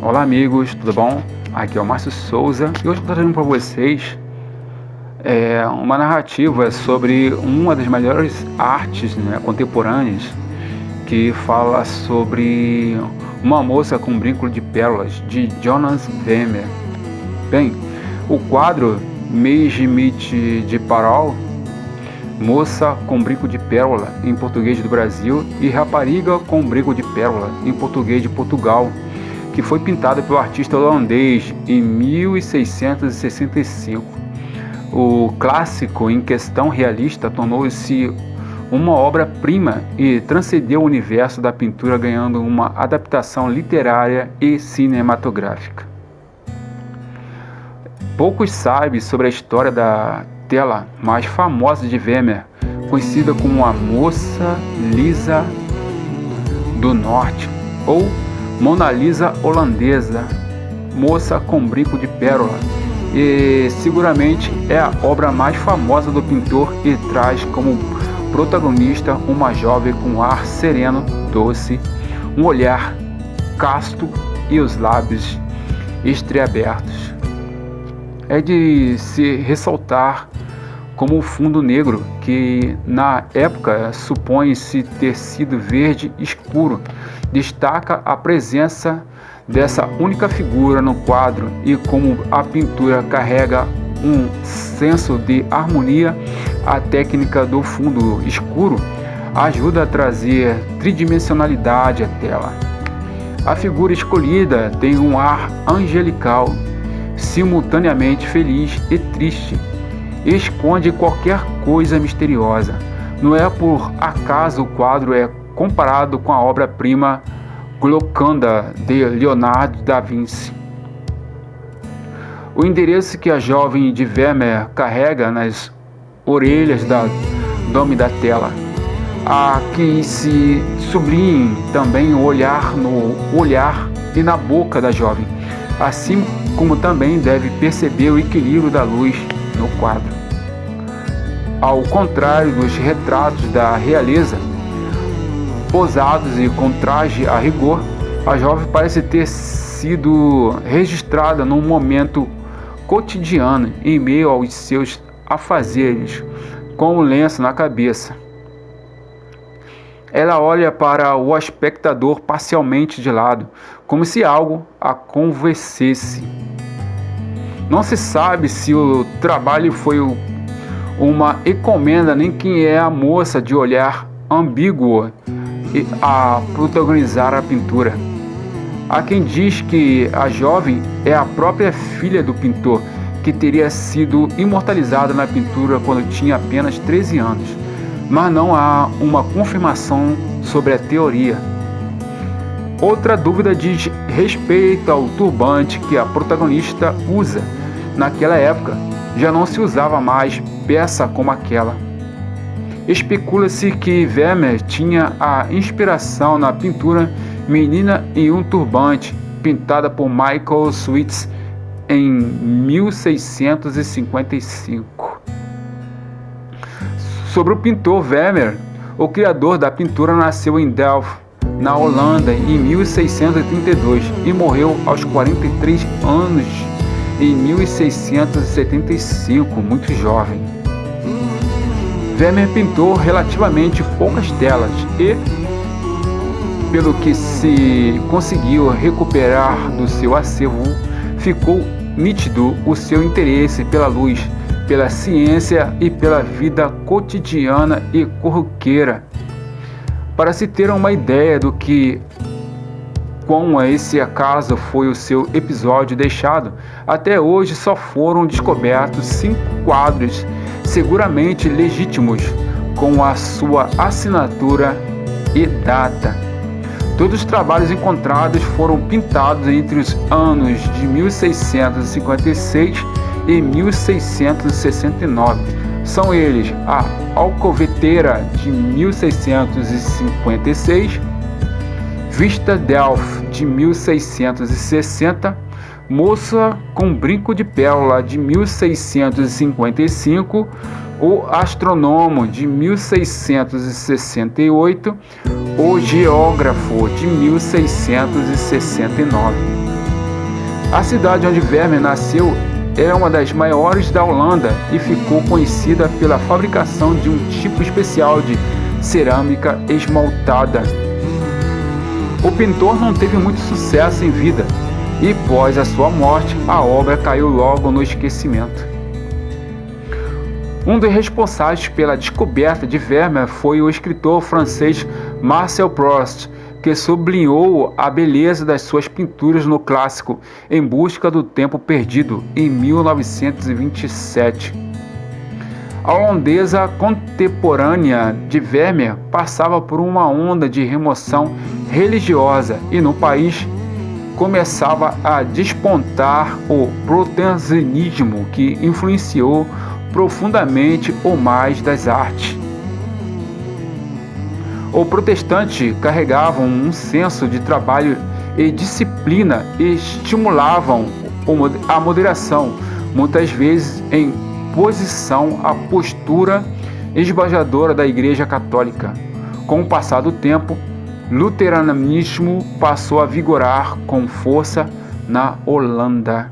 Olá amigos, tudo bom? Aqui é o Márcio Souza e hoje eu estou trazendo para vocês uma narrativa sobre uma das melhores artes, contemporâneas, que fala sobre uma moça com um brinco de pérolas, de Jonas Vermeer. Bem, o quadro Mesjimite de Parol, Moça com brinco de pérola, em português do Brasil, e Rapariga com brinco de pérola, em português de Portugal, que foi pintada pelo artista holandês em 1665. O clássico em questão realista tornou-se uma obra-prima e transcendeu o universo da pintura, ganhando uma adaptação literária e cinematográfica. Poucos sabem sobre a história da tela mais famosa de Vermeer, conhecida como a Moça Lisa do Norte, ou Mona Lisa holandesa, Moça com brinco de pérola, e seguramente é a obra mais famosa do pintor e traz como protagonista uma jovem com um ar sereno, doce, um olhar casto e os lábios entreabertos. É de se ressaltar como o fundo negro, que na época supõe-se ter sido verde escuro, destaca a presença dessa única figura no quadro, e como a pintura carrega um senso de harmonia, a técnica do fundo escuro ajuda a trazer tridimensionalidade à tela. A figura escolhida tem um ar angelical, simultaneamente feliz e triste, esconde qualquer coisa misteriosa. Não é por acaso o quadro é comparado com a obra-prima Gioconda de Leonardo da Vinci. O endereço que a jovem de Vermeer carrega nas orelhas da dome da tela, a que se sublinhe também o olhar no olhar e na boca da jovem, assim como também deve perceber o equilíbrio da luz no quadro. Ao contrário dos retratos da realeza, posados e com traje a rigor, a jovem parece ter sido registrada num momento cotidiano, em meio aos seus afazeres, com o lenço na cabeça. Ela olha para o espectador parcialmente de lado, como se algo a convencesse. Não se sabe se o trabalho foi uma encomenda, nem quem é a moça de olhar ambíguo a protagonizar a pintura. Há quem diz que a jovem é a própria filha do pintor, que teria sido imortalizada na pintura quando tinha apenas 13 anos, mas não há uma confirmação sobre a teoria. Outra dúvida diz respeito ao turbante que a protagonista usa. Naquela época, já não se usava mais peça como aquela. Especula-se que Vermeer tinha a inspiração na pintura Menina em um Turbante, pintada por Michael Sweets em 1655. Sobre o pintor Vermeer, o criador da pintura nasceu em Delft, na Holanda, em 1632 e morreu aos 43 anos em 1675, muito jovem. Vermeer pintou relativamente poucas telas e, pelo que se conseguiu recuperar do seu acervo, ficou nítido o seu interesse pela luz, pela ciência e pela vida cotidiana e corriqueira. Para se ter uma ideia do que quão esse acaso foi o seu episódio deixado, até hoje só foram descobertos 5 quadros seguramente legítimos, com a sua assinatura e data. Todos os trabalhos encontrados foram pintados entre os anos de 1656 e 1669. São eles a Alcoveteira de 1656, Vista Delft de 1660, Moça com brinco de pérola de 1655, O Astronomo de 1668, O Geógrafo de 1669. A cidade onde Vermeer nasceu é uma das maiores da Holanda e ficou conhecida pela fabricação de um tipo especial de cerâmica esmaltada. O pintor não teve muito sucesso em vida e, após a sua morte, a obra caiu logo no esquecimento. Um dos responsáveis pela descoberta de Vermeer foi o escritor francês Marcel Proust, que sublinhou a beleza das suas pinturas no clássico Em Busca do Tempo Perdido, em 1927. A holandesa contemporânea de Vermeer passava por uma onda de remoção religiosa e no país começava a despontar o protestantismo, que influenciou profundamente o mais das artes. Os protestantes carregavam um senso de trabalho e disciplina e estimulavam a moderação, muitas vezes em oposição à postura esbajadora da Igreja Católica. Com o passar do tempo, o luteranismo passou a vigorar com força na Holanda.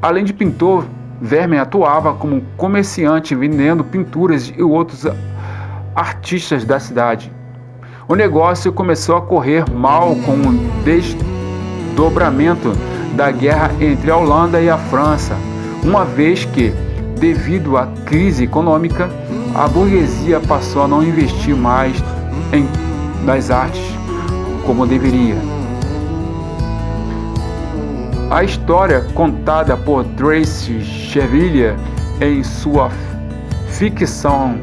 Além de pintor, Vermeer atuava como comerciante vendendo pinturas e outros artistas da cidade. O negócio começou a correr mal com o desdobramento da guerra entre a Holanda e a França, uma vez que, devido à crise econômica, a burguesia passou a não investir mais nas artes como deveria. A história contada por Tracy Chevalier em sua ficção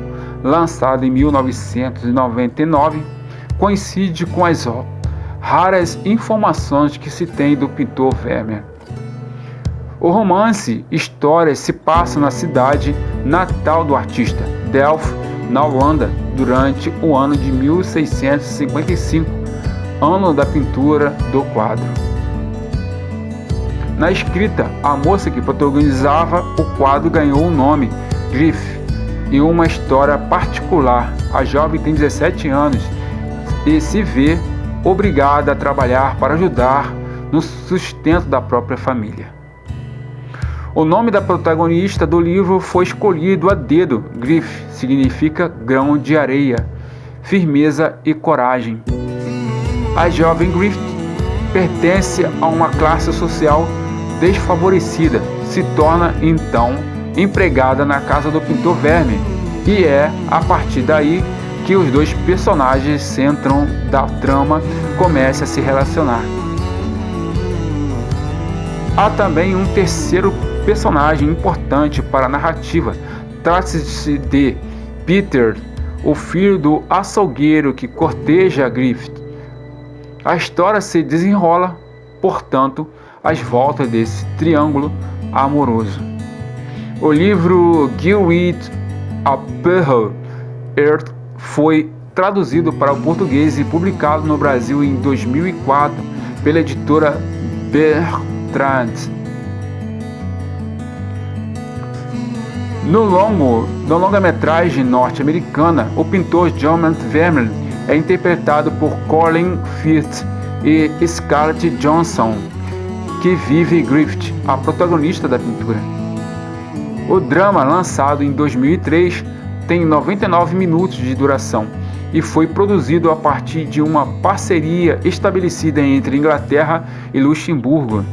lançada em 1999, coincide com as raras informações que se tem do pintor Vermeer. O romance Histórias se passa na cidade natal do artista, Delft, na Holanda, durante o ano de 1655, ano da pintura do quadro. Na escrita, a moça que protagonizava o quadro ganhou o nome Griff e uma história particular. A jovem tem 17 anos e se vê obrigada a trabalhar para ajudar no sustento da própria família. O nome da protagonista do livro foi escolhido a dedo. Griff significa grão de areia, firmeza e coragem. A jovem Griff pertence a uma classe social desfavorecida, se torna então empregada na casa do pintor Vermeer, e é a partir daí que os dois personagens centram da trama começam a se relacionar. Há também um terceiro personagem importante para a narrativa. Trata-se de Peter, o filho do açougueiro que corteja Griff. A história se desenrola, portanto, às voltas desse triângulo amoroso. O livro Give It a Pearl Earth foi traduzido para o português e publicado no Brasil em 2004 pela editora Bertrand. No longa-metragem norte-americana, o pintor John Vermeer é interpretado por Colin Firth e Scarlett Johansson, que vive Griffith, a protagonista da pintura. O drama, lançado em 2003, tem 99 minutos de duração e foi produzido a partir de uma parceria estabelecida entre Inglaterra e Luxemburgo.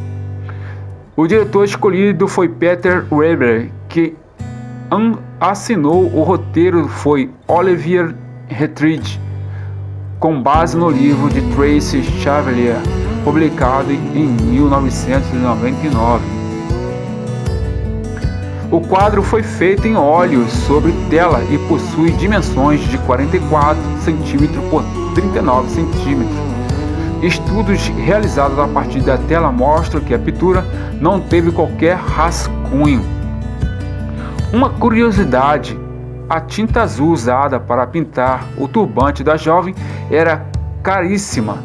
O diretor escolhido foi Peter Weber, que assinou o roteiro foi Olivier Retridge, com base no livro de Tracy Chevalier, publicado em 1999. O quadro foi feito em óleo sobre tela e possui dimensões de 44 cm por 39 cm. Estudos realizados a partir da tela mostram que a pintura não teve qualquer rascunho. Uma curiosidade: a tinta azul usada para pintar o turbante da jovem era caríssima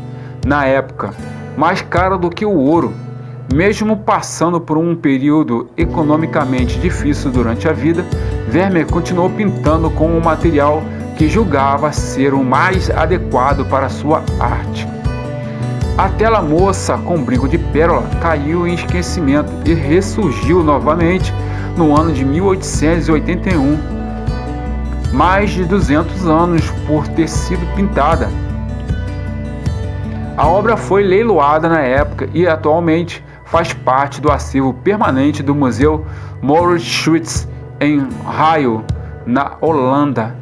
na época, mais cara do que o ouro. Mesmo passando por um período economicamente difícil durante a vida, Vermeer continuou pintando com um material que julgava ser o mais adequado para sua arte. A tela moça com brinco de pérola caiu em esquecimento e ressurgiu novamente no ano de 1881, mais de 200 anos por ter sido pintada. A obra foi leiloada na época e atualmente faz parte do acervo permanente do Museu Mauritshuis em Halle, na Holanda.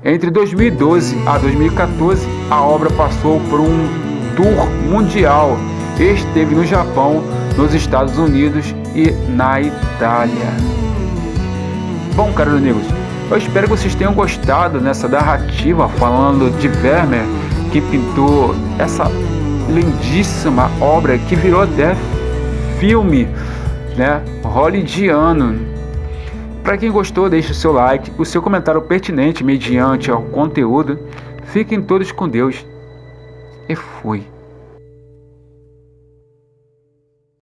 Entre 2012 a 2014, a obra passou por um tour mundial e esteve no Japão, nos Estados Unidos e na Itália. Bom, caros amigos, eu espero que vocês tenham gostado nessa narrativa falando de Vermeer, que pintou essa lindíssima obra que virou até filme, né, hollywoodiano. Para quem gostou, deixe o seu like, o seu comentário pertinente mediante ao conteúdo. Fiquem todos com Deus e fui.